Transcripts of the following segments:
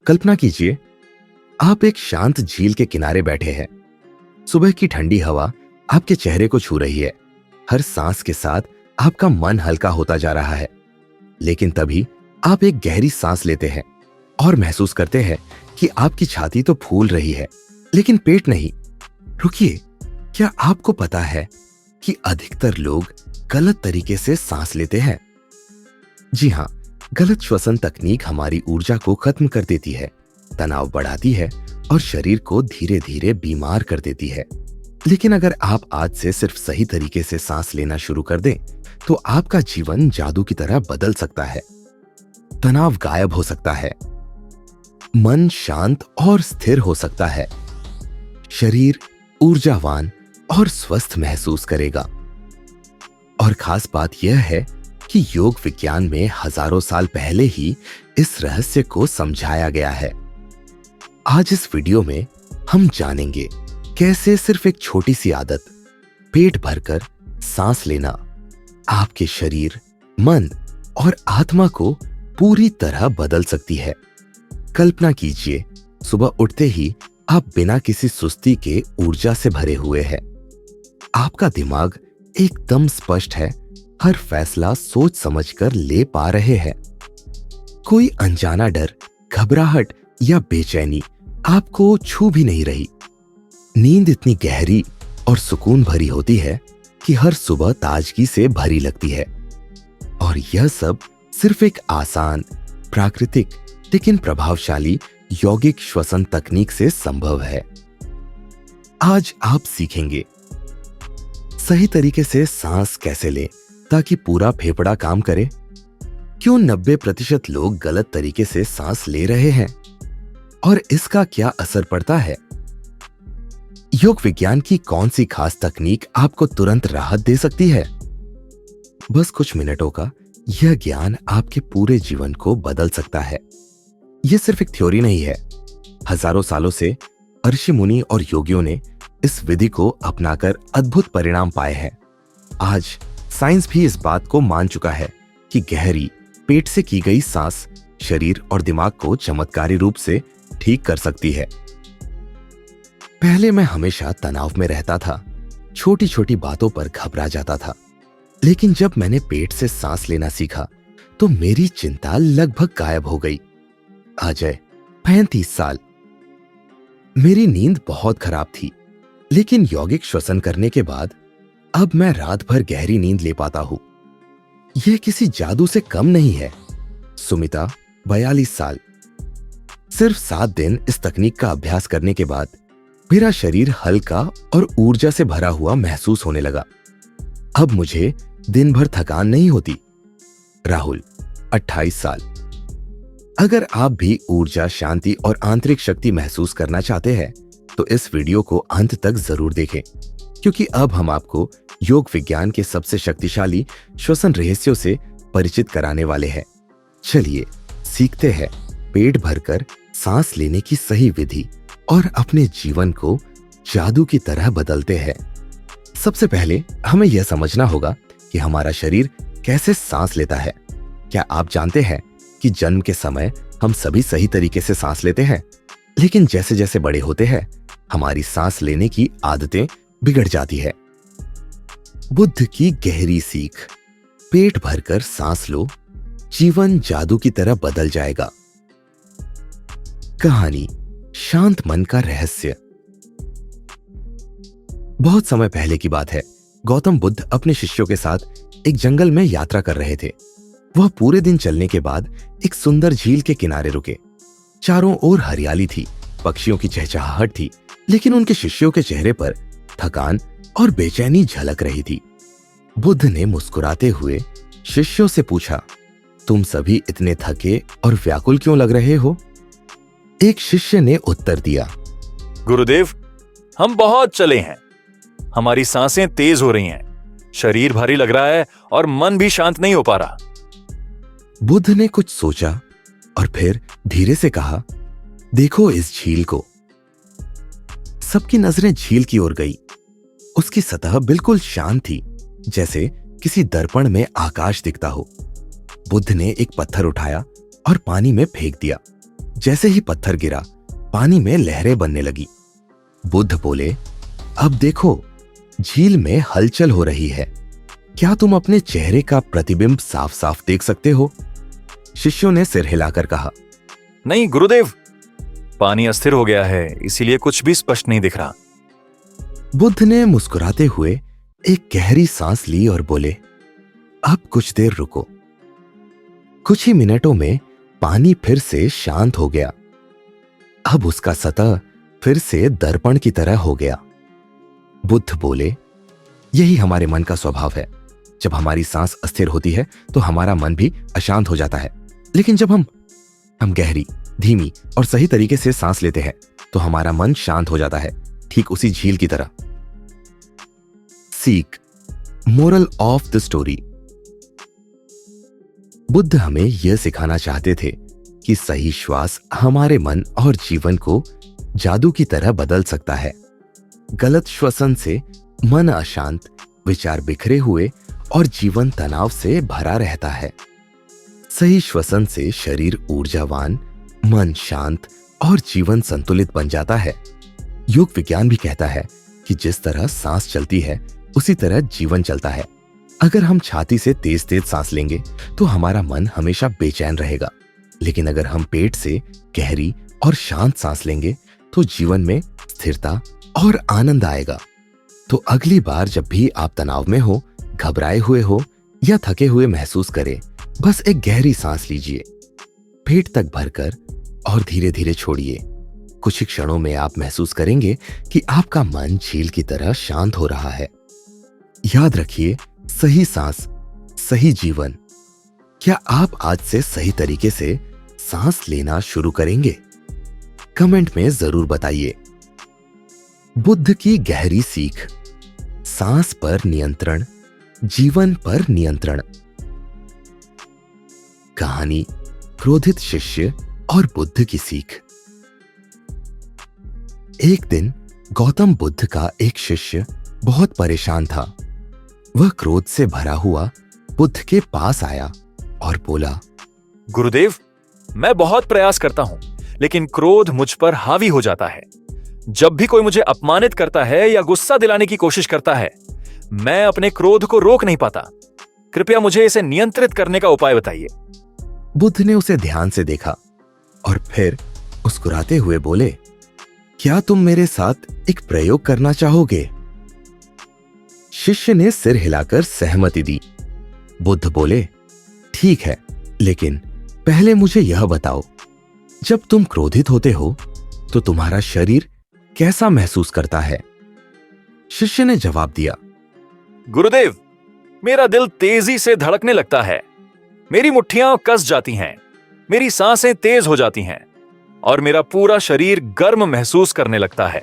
कल्पना कीजिए, आप एक शांत झील के किनारे बैठे हैं। सुबह की ठंडी हवा आपके चेहरे को छू रही है। हर सांस के साथ आपका मन हल्का होता जा रहा है। लेकिन तभी आप एक गहरी सांस लेते हैं और महसूस करते हैं कि आपकी छाती तो फूल रही है, लेकिन पेट नहीं। रुकिए, क्या आपको पता है कि अधिकतर लोग गलत तरीके से सांस लेते हैं? जी हाँ, गलत श्वसन तकनीक हमारी ऊर्जा को खत्म कर देती है, तनाव बढ़ाती है और शरीर को धीरे धीरे बीमार कर देती है। लेकिन अगर आप आज से सिर्फ सही तरीके से सांस लेना शुरू कर दें, तो आपका जीवन जादू की तरह बदल सकता है। तनाव गायब हो सकता है, मन शांत और स्थिर हो सकता है, शरीर ऊर्जावान और स्वस्थ महसूस करेगा। और खास बात यह है कि योग विज्ञान में हजारों साल पहले ही इस रहस्य को समझाया गया है। आज इस वीडियो में हम जानेंगे कैसे सिर्फ एक छोटी सी आदत, पेट भरकर सांस लेना, आपके शरीर, मन और आत्मा को पूरी तरह बदल सकती है। कल्पना कीजिए, सुबह उठते ही आप बिना किसी सुस्ती के ऊर्जा से भरे हुए हैं। आपका दिमाग एकदम स्पष्ट है, हर फैसला सोच समझकर ले पा रहे हैं। कोई अनजाना डर, घबराहट या बेचैनी आपको छू भी नहीं रही। नींद इतनी गहरी और सुकून भरी होती है कि हर सुबह ताजगी से भरी लगती है। और यह सब सिर्फ एक आसान, प्राकृतिक लेकिन प्रभावशाली यौगिक श्वसन तकनीक से संभव है। आज आप सीखेंगे सही तरीके से सांस कैसे लें ताकि पूरा फेफड़ा काम करे, क्यों 90% लोग गलत तरीके से सांस ले रहे हैं और इसका क्या असर पड़ता है, योग विज्ञान की कौन सी खास तकनीक आपको तुरंत राहत दे सकती है। बस कुछ मिनटों का यह ज्ञान आपके पूरे जीवन को बदल सकता है। यह सिर्फ एक थ्योरी नहीं है। हजारों सालों से ऋषि मुनि और योगियों ने इस विधि को अपनाकर अद्भुत परिणाम पाए हैं। आज साइंस भी इस बात को मान चुका है कि गहरी पेट से की गई सांस शरीर और दिमाग को चमत्कारी रूप से ठीक कर सकती है। पहले मैं हमेशा तनाव में रहता था, छोटी छोटी बातों पर घबरा जाता था। लेकिन जब मैंने पेट से सांस लेना सीखा तो मेरी चिंता लगभग गायब हो गई। अजय, 35 साल। मेरी नींद बहुत खराब थी, लेकिन यौगिक श्वसन करने के बाद अब मैं रात भर गहरी नींद ले पाता हूं। यह किसी जादू से कम नहीं है। सुमिता, 42 साल। सिर्फ 7 दिन इस तकनीक का अभ्यास करने के बाद मेरा शरीर हल्का और ऊर्जा से भरा हुआ महसूस होने लगा। अब मुझे दिन भर थकान नहीं होती। राहुल, 28 साल। अगर आप भी ऊर्जा, शांति और आंतरिक शक्ति महसूस करना चाहते हैं तो इस वीडियो को अंत तक जरूर देखें, क्योंकि अब हम आपको योग विज्ञान के सबसे शक्तिशाली श्वसन रहस्यों से परिचित कराने वाले हैं। चलिए सीखते हैं पेट भरकर सांस लेने की सही विधि और अपने जीवन को जादू की तरह बदलते हैं। सबसे पहले हमें यह समझना होगा कि हमारा शरीर कैसे सांस लेता है। क्या आप जानते हैं कि जन्म के समय हम सभी सही तरीके से सांस लेते हैं, लेकिन जैसे जैसे बड़े होते हैं हमारी सांस लेने की आदतें बिगड़ जाती है। बुद्ध की गहरी सीख, पेट भरकर सांस लो, जीवन जादू की तरह बदल जाएगा। कहानी, शांत मन का रहस्य। बहुत समय पहले की बात है। गौतम बुद्ध अपने शिष्यों के साथ एक जंगल में यात्रा कर रहे थे। वह पूरे दिन चलने के बाद एक सुंदर झील के किनारे रुके। चारों ओर हरियाली थी, पक्षियों की चहचहाहट थी, लेकिन उनके शिष्यों के चेहरे पर थकान और बेचैनी झलक रही थी। बुद्ध ने मुस्कुराते हुए शिष्यों से पूछा, तुम सभी इतने थके और व्याकुल क्यों लग रहे हो? एक शिष्य ने उत्तर दिया, गुरुदेव, हम बहुत चले हैं, हमारी सांसें तेज हो रही हैं, शरीर भारी लग रहा है और मन भी शांत नहीं हो पा रहा। बुद्ध ने कुछ सोचा और फिर धीरे से कहा, देखो इस झील को। सबकी नजरें झील की ओर गई। उसकी सतह बिल्कुल शांत थी, जैसे किसी दर्पण में आकाश दिखता हो। बुद्ध ने एक पत्थर उठाया और पानी में फेंक दिया। जैसे ही पत्थर गिरा, पानी में लहरें बनने लगी। बुद्ध बोले, अब देखो, झील में हलचल हो रही है। क्या तुम अपने चेहरे का प्रतिबिंब साफ साफ देख सकते हो? शिष्यों ने सिर हिलाकर कहा, नहीं गुरुदेव, पानी अस्थिर हो गया है, इसीलिए कुछ भी स्पष्ट नहीं दिख रहा। बुद्ध ने मुस्कुराते हुए एक गहरी सांस ली और बोले, अब कुछ देर रुको। कुछ ही मिनटों में पानी फिर से शांत हो गया। अब उसका सतह फिर से दर्पण की तरह हो गया। बुद्ध बोले, यही हमारे मन का स्वभाव है। जब हमारी सांस अस्थिर होती है तो हमारा मन भी अशांत हो जाता है, लेकिन जब हम गहरी, धीमी और सही तरीके से सांस लेते हैं तो हमारा मन शांत हो जाता है, ठीक उसी झील की तरह। सीख, moral of the story. Buddha हमें यह सिखाना चाहते थे कि सही श्वास हमारे मन और जीवन को जादू की तरह बदल सकता है। गलत श्वसन से मन अशांत, विचार बिखरे हुए और जीवन तनाव से भरा रहता है। सही श्वसन से शरीर ऊर्जावान, मन शांत और जीवन संतुलित बन जाता है। योग विज्ञान भी कहता है कि जिस तरह सांस चलती है उसी तरह जीवन चलता है। अगर हम छाती से तेज तेज सांस लेंगे तो हमारा मन हमेशा बेचैन रहेगा, लेकिन अगर हम पेट से गहरी और शांत सांस लेंगे तो जीवन में स्थिरता और आनंद आएगा। तो अगली बार जब भी आप तनाव में हो, घबराए हुए हो या थके हुए महसूस करें, बस एक गहरी सांस लीजिए, पेट तक भरकर और धीरे धीरे छोड़िए। कुछ ही क्षणों में आप महसूस करेंगे कि आपका मन झील की तरह शांत हो रहा है। याद रखिए, सही सांस, सही जीवन। क्या आप आज से सही तरीके से सांस लेना शुरू करेंगे? कमेंट में जरूर बताइए। बुद्ध की गहरी सीख, सांस पर नियंत्रण, जीवन पर नियंत्रण। कहानी क्रोधित शिष्य और बुद्ध की सीख। एक दिन गौतम बुद्ध का एक शिष्य बहुत परेशान था। वह क्रोध से भरा हुआ बुद्ध के पास आया और बोला, गुरुदेव, मैं बहुत प्रयास करता हूं, लेकिन क्रोध मुझ पर हावी हो जाता है। जब भी कोई मुझे अपमानित करता है या गुस्सा दिलाने की कोशिश करता है, मैं अपने क्रोध को रोक नहीं पाता। कृपया मुझे इसे नियंत्रित करने का उपाय बताइए। बुद्ध ने उसे ध्यान से देखा और फिर मुस्कुराते हुए बोले, क्या तुम मेरे साथ एक प्रयोग करना चाहोगे? शिष्य ने सिर हिलाकर सहमति दी। बुद्ध बोले, ठीक है, लेकिन पहले मुझे यह बताओ, जब तुम क्रोधित होते हो तो तुम्हारा शरीर कैसा महसूस करता है? शिष्य ने जवाब दिया, गुरुदेव, मेरा दिल तेजी से धड़कने लगता है, मेरी मुट्ठियां कस जाती हैं, मेरी सांसें तेज हो जाती हैं और मेरा पूरा शरीर गर्म महसूस करने लगता है।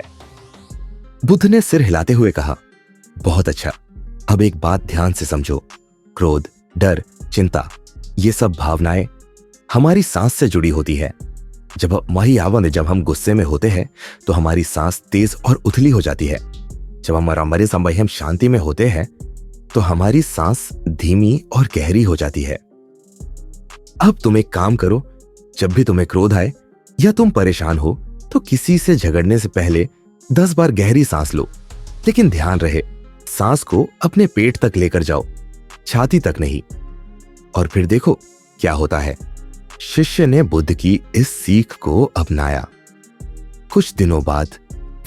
बुद्ध ने सिर हिलाते हुए कहा, बहुत अच्छा। अब एक बात ध्यान से समझो, क्रोध, डर, चिंता, ये सब भावनाएं हमारी सांस से जुड़ी होती है। जब हम गुस्से में होते हैं तो हमारी सांस तेज और उथली हो जाती है। जब हम शांति में होते हैं तो हमारी सांस धीमी और गहरी हो जाती है। अब तुम एक काम करो, जब भी तुम्हें क्रोध आए या तुम परेशान हो तो किसी से झगड़ने से पहले 10 बार गहरी सांस लो, लेकिन ध्यान रहे सांस को अपने पेट तक लेकर जाओ, छाती तक नहीं। और फिर देखो क्या होता है। शिष्य ने बुद्ध की इस सीख को अपनाया। कुछ दिनों बाद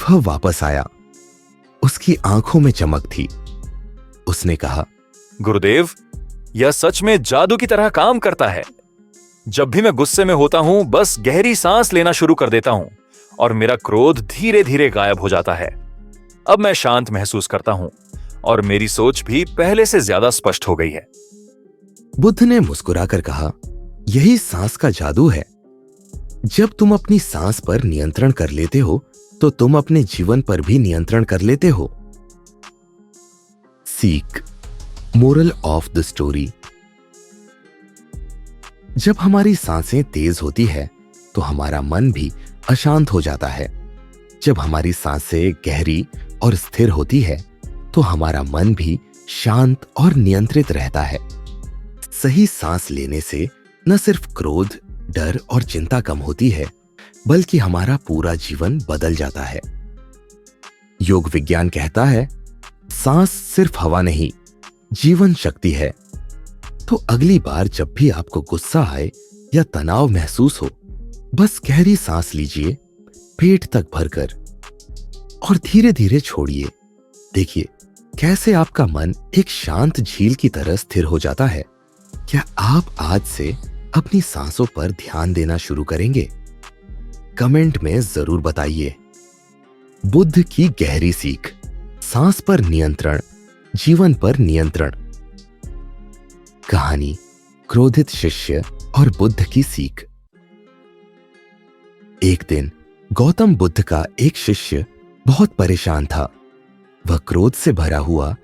वह वापस आया। उसकी आंखों में चमक थी। उसने कहा, गुरुदेव, यह सच में जादू की तरह काम करता है। जब भी मैं गुस्से में होता हूं, बस गहरी सांस लेना शुरू कर देता हूं और मेरा क्रोध धीरे धीरे गायब हो जाता है। अब मैं शांत महसूस करता हूं और मेरी सोच भी पहले से ज्यादा स्पष्ट हो गई है। बुद्ध ने मुस्कुराकर कहा, यही सांस का जादू है। जब तुम अपनी सांस पर नियंत्रण कर लेते हो तो तुम अपने जीवन पर भी नियंत्रण कर लेते हो। सीख, मोरल ऑफ द स्टोरी। जब हमारी सांसें तेज होती है तो हमारा मन भी अशांत हो जाता है। जब हमारी सांसें गहरी और स्थिर होती है तो हमारा मन भी शांत और नियंत्रित रहता है। सही सांस लेने से न सिर्फ क्रोध, डर और चिंता कम होती है, बल्कि हमारा पूरा जीवन बदल जाता है। योग विज्ञान कहता है, सांस सिर्फ हवा नहीं, जीवन शक्ति है। तो अगली बार जब भी आपको गुस्सा आए या तनाव महसूस हो, बस गहरी सांस लीजिए, पेट तक भरकर, और धीरे धीरे छोड़िए। देखिए कैसे आपका मन एक शांत झील की तरह स्थिर हो जाता है। क्या आप आज से अपनी सांसों पर ध्यान देना शुरू करेंगे? कमेंट में जरूर बताइए। बुद्ध की गहरी सीख, सांस पर नियंत्रण, जीवन पर नियंत्रण। कहानी, क्रोधित शिष्य और बुद्ध की सीख। एक दिन गौतम बुद्ध का एक शिष्य बहुत परेशान था। वह क्रोध से भरा हुआ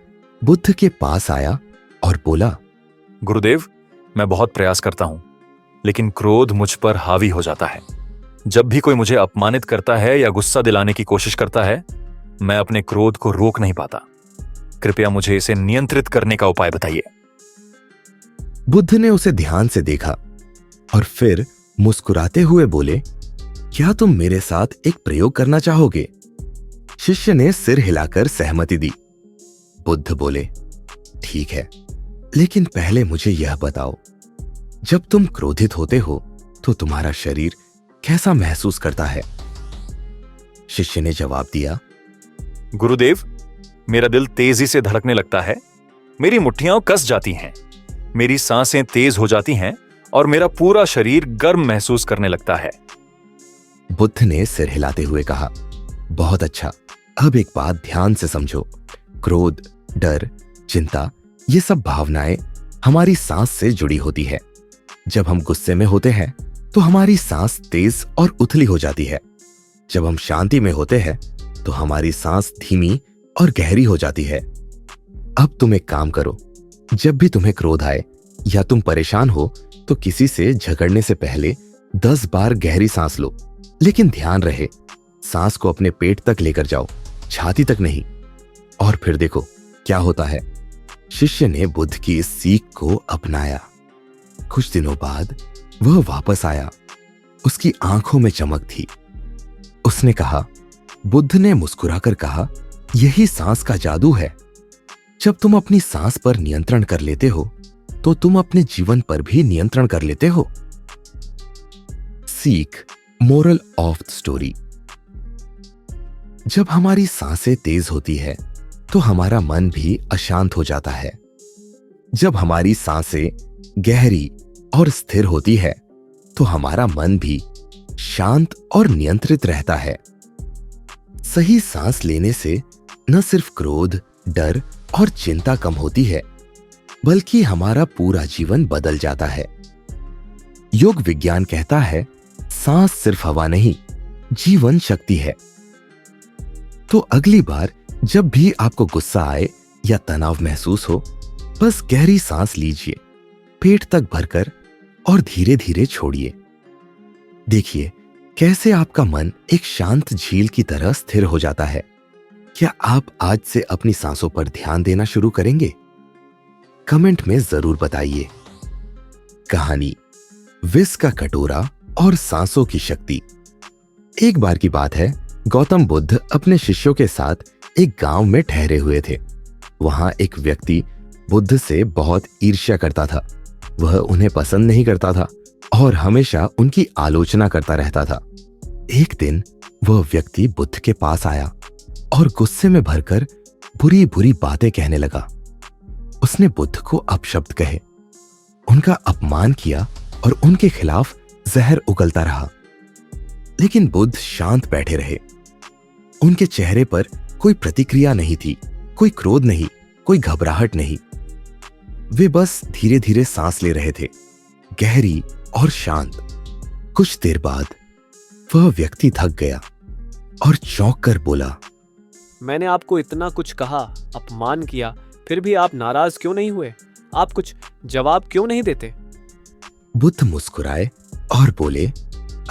बुद्ध के पास आया और बोला, गुरुदेव, मैं बहुत प्रयास करता हूं, लेकिन क्रोध मुझ पर हावी हो जाता है। जब भी कोई मुझे अपमानित करता है या गुस्सा दिलाने की कोशिश करता है, मैं अपने क्रोध को रोक नहीं पाता। कृपया मुझे इसे नियंत्रित करने का उपाय बताइए। बुद्ध ने उसे ध्यान से देखा और फिर मुस्कुराते हुए बोले, क्या तुम मेरे साथ एक प्रयोग करना चाहोगे? शिष्य ने सिर हिलाकर सहमति दी। बुद्ध बोले, ठीक है, लेकिन पहले मुझे यह बताओ, जब तुम क्रोधित होते हो तो तुम्हारा शरीर कैसा महसूस करता है? शिष्य ने जवाब दिया, गुरुदेव, मेरा दिल तेजी से धड़कने लगता है, मेरी मुट्ठियां कस जाती हैं, मेरी सांसें तेज हो जाती हैं और मेरा पूरा शरीर गर्म महसूस करने लगता है। बुद्ध ने सिर हिलाते हुए कहा, बहुत अच्छा, अब एक बात ध्यान से समझो। क्रोध, डर, चिंता, ये सब भावनाएं हमारी सांस से जुड़ी होती है। जब हम गुस्से में होते हैं तो हमारी सांस तेज और उथली हो जाती है। जब हम शांति में होते हैं तो हमारी सांस धीमी और गहरी हो जाती है। अब तुम एक काम करो, जब भी तुम्हें क्रोध आए या तुम परेशान हो तो किसी से झगड़ने से पहले 10 बार गहरी सांस लो, लेकिन ध्यान रहे सांस को अपने पेट तक लेकर जाओ, छाती तक नहीं। और फिर देखो क्या होता है। शिष्य ने बुद्ध की इस सीख को अपनाया। कुछ दिनों बाद वह वापस आया। उसकी आंखों में चमक थी। उसने कहा, बुद्ध ने मुस्कुराकर कहा, यही सांस का जादू है। जब तुम अपनी सांस पर नियंत्रण कर लेते हो तो तुम अपने जीवन पर भी नियंत्रण कर लेते हो। सीख, मोरल ऑफ द स्टोरी। जब हमारी सांसें तेज होती है तो हमारा मन भी अशांत हो जाता है। जब हमारी सांसें गहरी और स्थिर होती है तो हमारा मन भी शांत और नियंत्रित रहता है। सही सांस लेने से न सिर्फ क्रोध, डर और चिंता कम होती है, बल्कि हमारा पूरा जीवन बदल जाता है। योग विज्ञान कहता है, सांस सिर्फ हवा नहीं, जीवन शक्ति है। तो अगली बार जब भी आपको गुस्सा आए या तनाव महसूस हो, बस गहरी सांस लीजिए, पेट तक भरकर, और धीरे धीरे छोड़िए। देखिए कैसे आपका मन एक शांत झील की तरह स्थिर हो जाता है। क्या आप आज से अपनी सांसों पर ध्यान देना शुरू करेंगे? कमेंट में जरूर बताइए। कहानी, विष का कटोरा और सांसों की शक्ति। एक बार की बात है, गौतम बुद्ध अपने शिष्यों के साथ एक गांव में ठहरे हुए थे। वहां एक व्यक्ति बुद्ध से बहुत ईर्ष्या करता था। वह उन्हें पसंद नहीं करता था और हमेशा उनकी आलोचना करता रहता था। एक दिन वह व्यक्ति बुद्ध के पास आया और गुस्से में भरकर बुरी बुरी बातें कहने लगा। उसने बुद्ध को अपशब्द कहे, उनका अपमान किया और उनके खिलाफ जहर उगलता रहा। लेकिन बुद्ध शांत बैठे रहे। उनके चेहरे पर कोई प्रतिक्रिया नहीं थी, कोई क्रोध नहीं, कोई घबराहट नहीं। वे बस धीरे धीरे सांस ले रहे थे, गहरी और शांत। कुछ देर बाद वह व्यक्ति थक गया और चौंक कर बोला, मैंने आपको इतना कुछ कहा, अपमान किया, फिर भी आप नाराज क्यों नहीं हुए? आप कुछ जवाब क्यों नहीं देते? बुद्ध मुस्कुराए और बोले,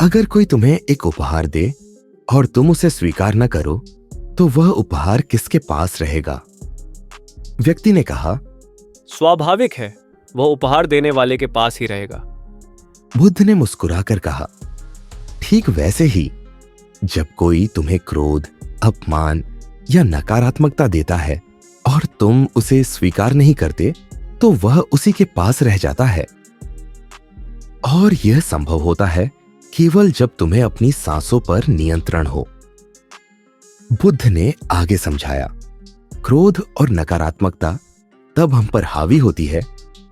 अगर कोई तुम्हें एक उपहार दे और तुम उसे स्वीकार न करो तो वह उपहार किसके पास रहेगा? व्यक्ति ने कहा, स्वाभाविक है, वह उपहार देने वाले के पास ही रहेगा। बुद्ध ने मुस्कुराकर कहा, ठीक वैसे ही जब कोई तुम्हें क्रोध, अपमान या नकारात्मकता देता है और तुम उसे स्वीकार नहीं करते, तो वह उसी के पास रह जाता है। और यह संभव होता है केवल जब तुम्हें अपनी सांसों पर नियंत्रण हो। बुद्ध ने आगे समझाया, क्रोध और नकारात्मकता तब हम पर हावी होती है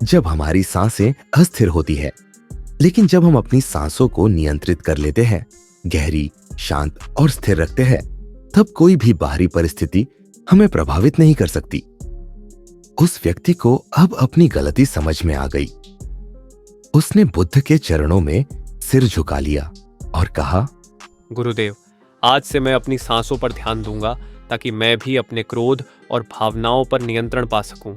जब हमारी सांसें अस्थिर होती है, लेकिन जब हम अपनी सांसों को नियंत्रित कर लेते हैं, गहरी, शांत और स्थिर रखते हैं, तब कोई भी बाहरी परिस्थिति हमें प्रभावित नहीं कर सकती। उस व्यक्ति को अब अपनी गलती समझ में आ गई। उसने बुद्ध के चरणों में सिर झुका लिया और कहा, गुरुदेव, आज से मैं अपनी सांसों पर ध्यान दूंगा ताकि मैं भी अपने क्रोध और भावनाओं पर नियंत्रण पा सकूं।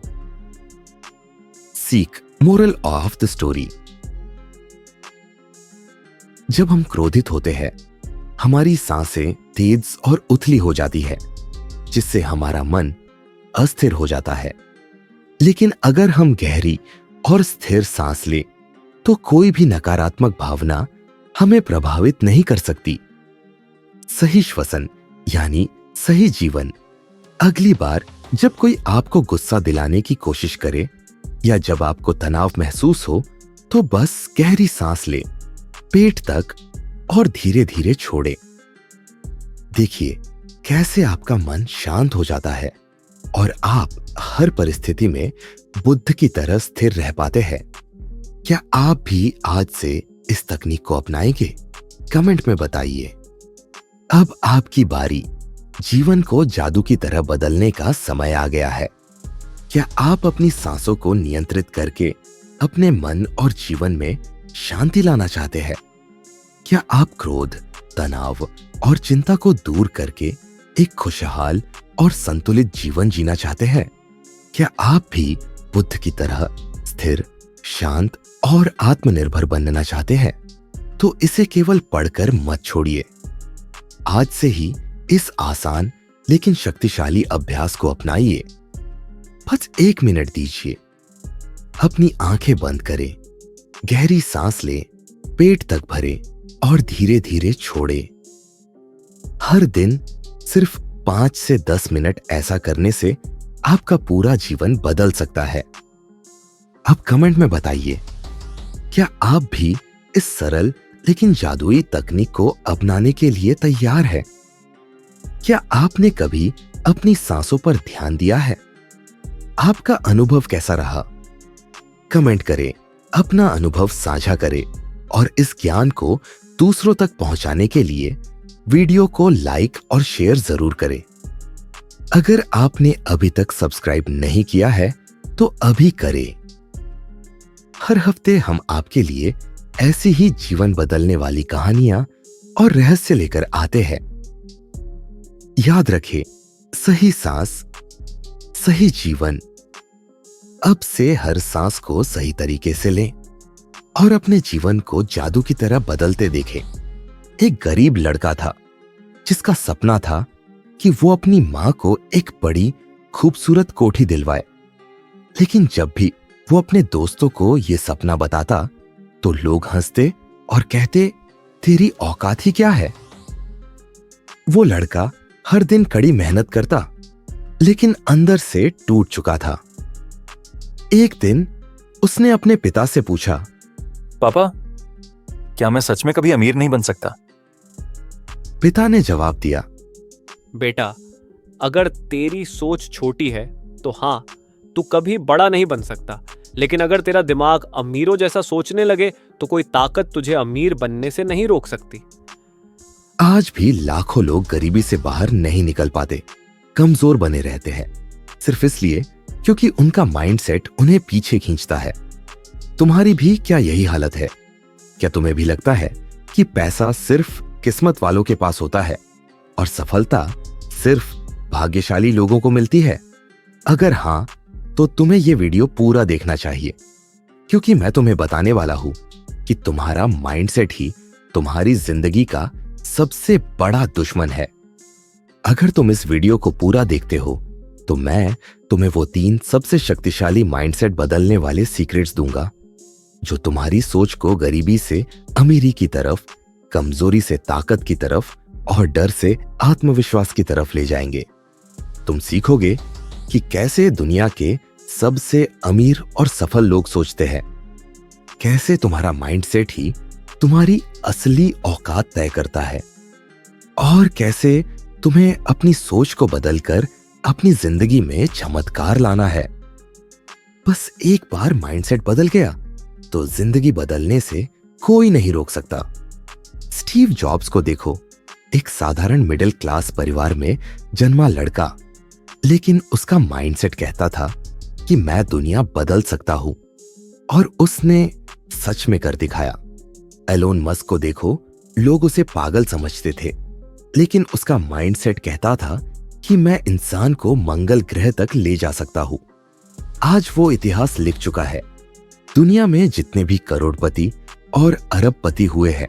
सीख, मोरल ऑफ द स्टोरी। जब हम क्रोधित होते हैं, हमारी सांसें तेज और उथली हो जाती है, जिससे हमारा मन अस्थिर हो जाता है। लेकिन अगर हम गहरी और स्थिर सांस लें, तो कोई भी नकारात्मक भावना हमें प्रभावित नहीं कर सकती। सही श्वसन यानी सही जीवन। अगली बार जब कोई आपको गुस्सा दिलाने की कोशिश करे या जब आपको तनाव महसूस हो, तो बस गहरी सांस ले, पेट तक, और धीरे धीरे छोड़े। देखिए कैसे आपका मन शांत हो जाता है और आप हर परिस्थिति में बुद्ध की तरह स्थिर रह पाते हैं। क्या आप भी आज से इस तकनीक को अपनाएंगे? कमेंट में बताइए। अब आपकी बारी। जीवन को जादू की तरह बदलने का समय आ गया है। क्या आप अपनी सांसों को नियंत्रित करके अपने मन और जीवन में शांति लाना चाहते हैं? क्या आप क्रोध, तनाव और चिंता को दूर करके एक खुशहाल और संतुलित जीवन जीना चाहते हैं? क्या आप भी बुद्ध की तरह स्थिर, शांत और आत्मनिर्भर बनना चाहते हैं? तो इसे केवल पढ़कर मत छोड़िए। आज से ही इस आसान लेकिन शक्तिशाली अभ्यास को अपनाइए। बस 1 मिनट दीजिए। अपनी आंखें बंद करें, गहरी सांस लें, पेट तक भरें और धीरे धीरे छोड़ें। हर दिन सिर्फ 5 से 10 मिनट ऐसा करने से आपका पूरा जीवन बदल सकता है। अब कमेंट में बताइए, क्या आप भी इस सरल लेकिन जादुई तकनीक को अपनाने के लिए तैयार है? क्या आपने कभी अपनी सांसों पर ध्यान दिया है? आपका अनुभव कैसा रहा? कमेंट करें, अपना अनुभव साझा करें और इस ज्ञान को दूसरों तक पहुंचाने के लिए वीडियो को लाइक और शेयर जरूर करें। अगर आपने अभी तक सब्सक्राइब नहीं किया है तो अभी करें। हर हफ्ते हम आपके लिए ऐसी ही जीवन बदलने वाली कहानियां और रहस्य लेकर आते हैं। याद रखें, सही सांस, सही जीवन। अब से हर सांस को सही तरीके से लें और अपने जीवन को जादू की तरह बदलते देखें। एक गरीब लड़का था जिसका सपना था कि वो अपनी मां को एक बड़ी खूबसूरत कोठी दिलवाए। लेकिन जब भी वो अपने दोस्तों को ये सपना बताता तो लोग हंसते और कहते, तेरी औकात ही क्या है। वो लड़का हर दिन कड़ी मेहनत करता, लेकिन अंदर से टूट चुका था। एक दिन उसने अपने पिता से पूछा, पापा, क्या मैं सच में कभी अमीर नहीं बन सकता? पिता ने जवाब दिया, बेटा, अगर तेरी सोच छोटी है तो हाँ, तू कभी बड़ा नहीं बन सकता। लेकिन अगर तेरा दिमाग अमीरों जैसा सोचने लगे तो कोई ताकत तुझे अमीर बनने से नहीं रोक सकती। आज भी लाखों लोग गरीबी से बाहर नहीं निकल पाते, कमजोर बने रहते हैं, सिर्फ इसलिए क्योंकि उनका माइंडसेट उन्हें पीछे खींचता है। तुम्हारी भी क्या यही हालत है? क्या तुम्हें भी लगता है कि पैसा सिर्फ किस्मत वालों के पास होता है और सफलता सिर्फ भाग्यशाली लोगों को मिलती है? अगर हां, तो तुम्हें यह वीडियो पूरा देखना चाहिए, क्योंकि मैं तुम्हें बताने वाला हूं कि तुम्हारा माइंडसेट ही तुम्हारी जिंदगी का सबसे बड़ा दुश्मन है। अगर तुम इस वीडियो को पूरा देखते हो तो मैं तुम्हें वो 3 सबसे शक्तिशाली माइंडसेट बदलने वाले सीक्रेट्स दूंगा जो तुम्हारी सोच को गरीबी से अमीरी की तरफ कमजोरी से ताकत की तरफ और डर से आत्मविश्वास की तरफ ले जाएंगे। तुम सीखोगे कि कैसे दुनिया के सबसे अमीर और सफल लोग सोचते हैं, कैसे तुम्हारा माइंडसेट ही तुम्हारी असली औकात तय करता है, और कैसे तुम्हें अपनी सोच को बदलकर अपनी जिंदगी में चमत्कार लाना है। बस एक बार माइंडसेट बदल गया तो जिंदगी बदलने से कोई नहीं रोक सकता। स्टीव जॉब्स को देखो, एक साधारण मिडिल क्लास परिवार में जन्मा लड़का, लेकिन उसका माइंडसेट कहता था कि मैं दुनिया बदल सकता हूं, और उसने सच में कर दिखाया। एलोन मस्क को देखो, लोग उसे पागल समझते थे, लेकिन उसका माइंडसेट कहता था कि मैं इंसान को मंगल ग्रह तक ले जा सकता हूं। आज वो इतिहास लिख चुका है। दुनिया में जितने भी करोड़पति और अरबपति हुए हैं,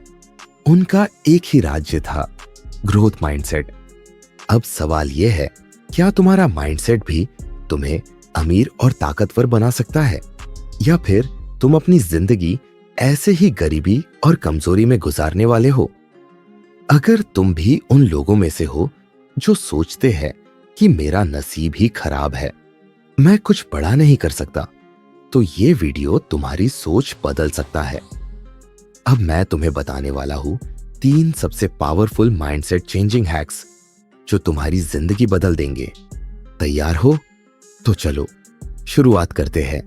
उनका एक ही राज्य था, ग्रोथ माइंडसेट। अब सवाल यह है, क्या तुम्हारा माइंडसेट भी तुम्हें अमीर और ताकतवर बना सकता है, या फिर तुम अपनी जिंदगी ऐसे ही गरीबी और कमजोरी में गुजारने वाले हो? अगर तुम भी उन लोगों में से हो जो सोचते हैं कि मेरा नसीब ही खराब है, मैं कुछ बड़ा नहीं कर सकता, तो ये वीडियो तुम्हारी सोच बदल सकता है। अब मैं तुम्हें बताने वाला हूं 3 सबसे पावरफुल माइंडसेट चेंजिंग हैक्स जो तुम्हारी जिंदगी बदल देंगे। तैयार हो? तो चलो शुरुआत करते हैं।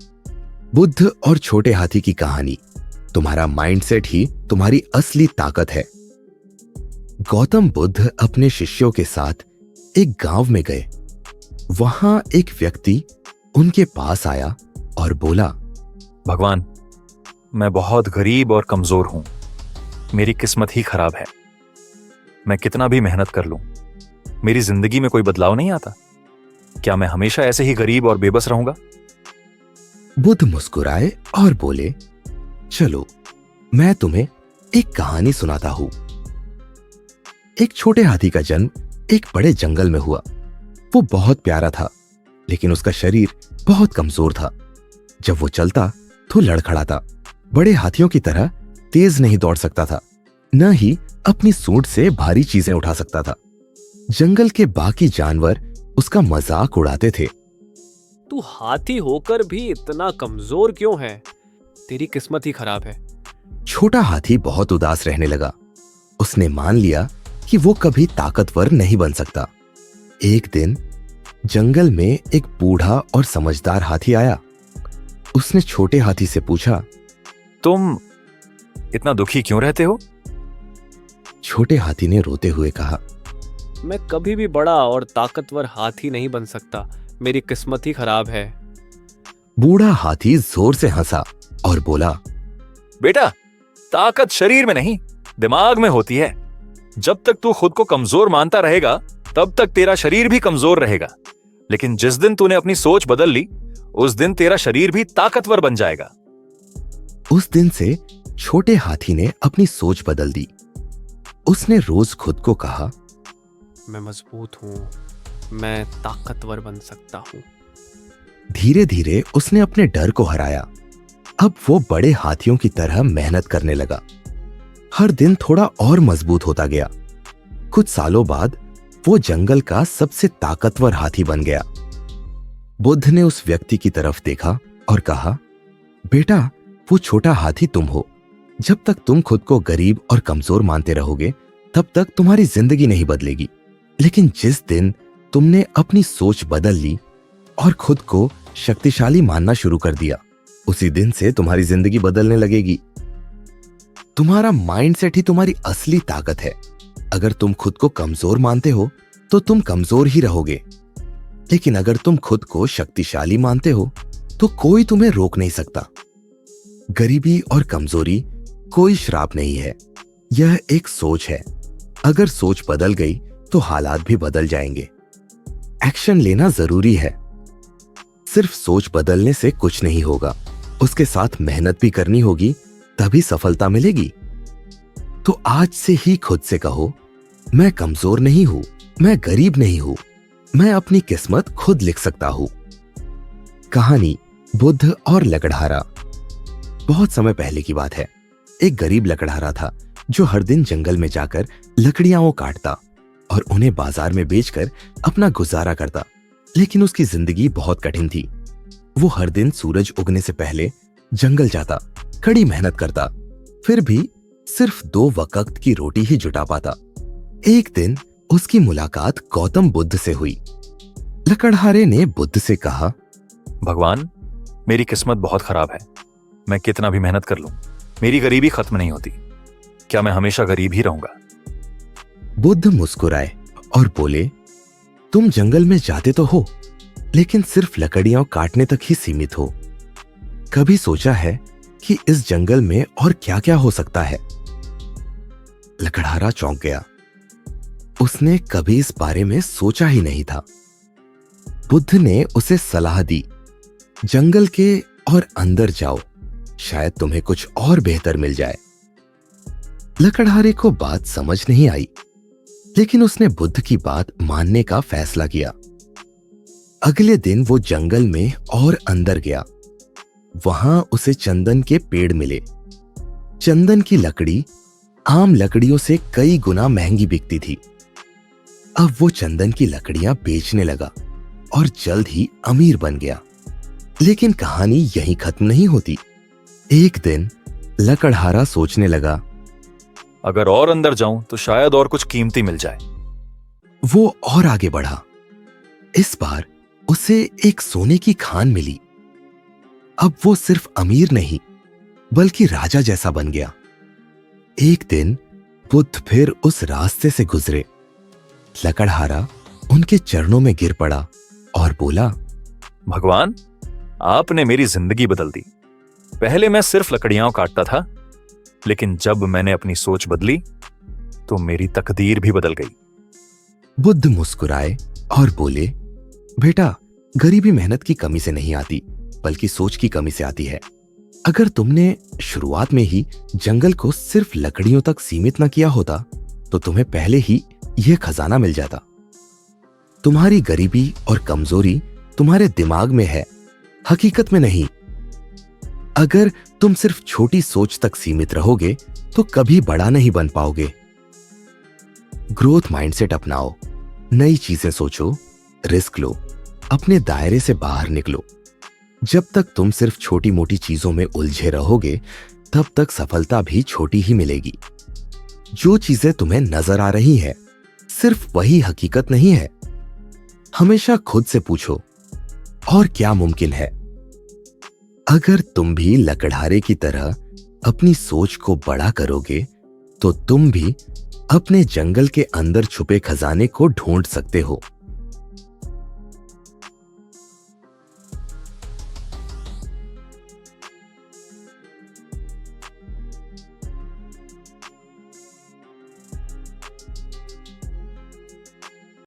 बुद्ध और छोटे हाथी की कहानी। तुम्हारा माइंडसेट ही तुम्हारी असली ताकत है। गौतम बुद्ध अपने शिष्यों के साथ एक गांव में गए। वहां एक व्यक्ति उनके पास आया और बोला, भगवान, मैं बहुत गरीब और कमजोर हूं। मेरी किस्मत ही खराब है। मैं कितना भी मेहनत कर लूं, मेरी जिंदगी में कोई बदलाव नहीं आता। क्या मैं हमेशा ऐसे ही गरीब और बेबस रहूंगा? बुद्ध मुस्कुराए और बोले, चलो मैं तुम्हें एक कहानी सुनाता हूं। एक छोटे हाथी का जन्म एक बड़े जंगल में हुआ। वो बहुत प्यारा था, लेकिन उसका शरीर बहुत कमजोर था। जब वो चलता तो लड़खड़ाता। बड़े हाथियों की तरह तेज नहीं दौड़ सकता था, न ही अपनी सूंड से भारी चीजें उठा सकता था। जंगल के बाकी जानवर उसका मजाक उड़ाते थे। तू हाथी होकर भी इतना कमजोर क्यों है? तेरी किस्मत ही खराब है। छोटा हाथी बहुत उदास रहने लगा। उसने मान लिया कि वो कभी ताकतवर नहीं बन सकता। एक दिन जंगल में एक बूढ़ा और समझदार हाथी आया। उसने छोटे हाथी से पूछा, तुम इतना दुखी क्यों रहते हो? छोटे हाथी ने रोते हुए कहा, मैं कभी भी बड़ा और ताकतवर हाथी नहीं बन सकता। मेरी किस्मत ही खराब है। बूढ़ा हाथी जोर से हंसा और बोला, बेटा, ताकत शरीर में नहीं, दिमाग में होती है। जब तक तू खुद को कमजोर मानता रहेगा, तब तक तेरा शरीर भी कमजोर रहेगा। लेकिन जिस दिन तूने अपनी सोच बदल ली, उस दिन तेरा शरीर भी ताकतवर बन जाएगा। उस दिन से छोटे हाथी ने अपनी सोच बदल दी। उसने रोज खुद को कहा, मैं मजबूत हूं, मैं ताकतवर बन सकता हूं। धीरे धीरे उसने अपने डर को हराया। अब वो बड़े हाथियों की तरह मेहनत करने लगा। हर दिन थोड़ा और मजबूत होता गया। कुछ सालों बाद वो जंगल का सबसे ताकतवर हाथी बन गया। बुद्ध ने उस व्यक्ति की तरफ देखा और कहा, बेटा, वो छोटा हाथी तुम हो। जब तक तुम खुद को गरीब और कमजोर मानते रहोगे, तब तक तुम्हारी जिंदगी नहीं बदलेगी। लेकिन जिस दिन तुमने अपनी सोच बदल ली और खुद को शक्तिशाली मानना शुरू कर दिया, उसी दिन से तुम्हारी जिंदगी बदलने लगेगी। तुम्हारा माइंडसेट ही तुम्हारी असली ताकत है। अगर तुम खुद को कमजोर मानते हो तो तुम कमजोर ही रहोगे, लेकिन अगर तुम खुद को शक्तिशाली मानते हो तो कोई तुम्हें रोक नहीं सकता। गरीबी और कमजोरी कोई श्राप नहीं है, यह एक सोच है। अगर सोच बदल गई तो हालात भी बदल जाएंगे। एक्शन लेना जरूरी है। सिर्फ सोच बदलने से कुछ नहीं होगा, उसके साथ मेहनत भी करनी होगी, तभी सफलता मिलेगी। तो आज से ही खुद से कहो, मैं कमजोर नहीं हूं, मैं गरीब नहीं हूं, मैं अपनी किस्मत खुद लिख सकता हूं। कहानी बुद्ध और लकड़हारा। बहुत समय पहले की बात है। एक गरीब लकड़हारा था जो हर दिन जंगल में जाकर लकड़ियां वो काटता और उन्हें बाजार में बेचकर अपना गुजारा करता। लेकिन उसकी जिंदगी बहुत कठिन थी। वो हर दिन सूरज उगने से पहले जंगल जाता, कड़ी मेहनत करता, फिर भी सिर्फ 2 वक्त की रोटी ही जुटा पाता। एक दिन उसकी मुलाकात गौतम बुद्ध से हुई। लकड़हारे ने बुद्ध से कहा, भगवान, मेरी किस्मत बहुत खराब है। मैं कितना भी मेहनत कर लूं, मेरी गरीबी खत्म नहीं होती। क्या मैं हमेशा गरीब ही रहूंगा? बुद्ध मुस्कुराए और बोले, तुम जंगल में जाते तो हो, लेकिन सिर्फ लकड़ियां काटने तक ही सीमित हो। कभी सोचा है कि इस जंगल में और क्या क्या हो सकता है? लकड़हारा चौंक गया। उसने कभी इस बारे में सोचा ही नहीं था। बुद्ध ने उसे सलाह दी, जंगल के और अंदर जाओ, शायद तुम्हें कुछ और बेहतर मिल जाए। लकड़हारे को बात समझ नहीं आई, लेकिन उसने बुद्ध की बात मानने का फैसला किया। अगले दिन वो जंगल में और अंदर गया। वहां उसे चंदन के पेड़ मिले। चंदन की लकड़ी आम लकड़ियों से कई गुना महंगी बिकती थी। अब वो चंदन की लकड़ियां बेचने लगा और जल्द ही अमीर बन गया। लेकिन कहानी यहीं खत्म नहीं होती। एक दिन लकड़हारा सोचने लगा, अगर और अंदर जाऊं तो शायद और कुछ कीमती मिल जाए। वो और आगे बढ़ा। इस बार उसे एक सोने की खान मिली। अब वो सिर्फ अमीर नहीं, बल्कि राजा जैसा बन गया। एक दिन बुद्ध फिर उस रास्ते से गुजरे। लकड़हारा उनके चरणों में गिर पड़ा और बोला, भगवान, आपने मेरी जिंदगी बदल दी। पहले मैं सिर्फ लकड़ियां काटता था, लेकिन जब मैंने अपनी सोच बदली तो मेरी तकदीर भी बदल गई। बुद्ध मुस्कुराए और बोले, बेटा, गरीबी मेहनत की कमी से नहीं आती, बल्कि सोच की कमी से आती है। अगर तुमने शुरुआत में ही जंगल को सिर्फ लकड़ियों तक सीमित न किया होता, तो तुम्हें पहले ही यह खजाना मिल जाता। तुम्हारी गरीबी और कमजोरी तुम्हारे दिमाग में है, हकीकत में नहीं। अगर तुम सिर्फ छोटी सोच तक सीमित रहोगे तो कभी बड़ा नहीं बन पाओगे। ग्रोथ माइंडसेट अपनाओ, नई चीजें सोचो, रिस्क लो, अपने दायरे से बाहर निकलो। जब तक तुम सिर्फ छोटी मोटी चीजों में उलझे रहोगे, तब तक सफलता भी छोटी ही मिलेगी। जो चीजें तुम्हें नजर आ रही है, सिर्फ वही हकीकत नहीं है। हमेशा खुद से पूछो, और क्या मुमकिन है? अगर तुम भी लकड़हारे की तरह अपनी सोच को बड़ा करोगे, तो तुम भी अपने जंगल के अंदर छुपे खजाने को ढूंढ सकते हो।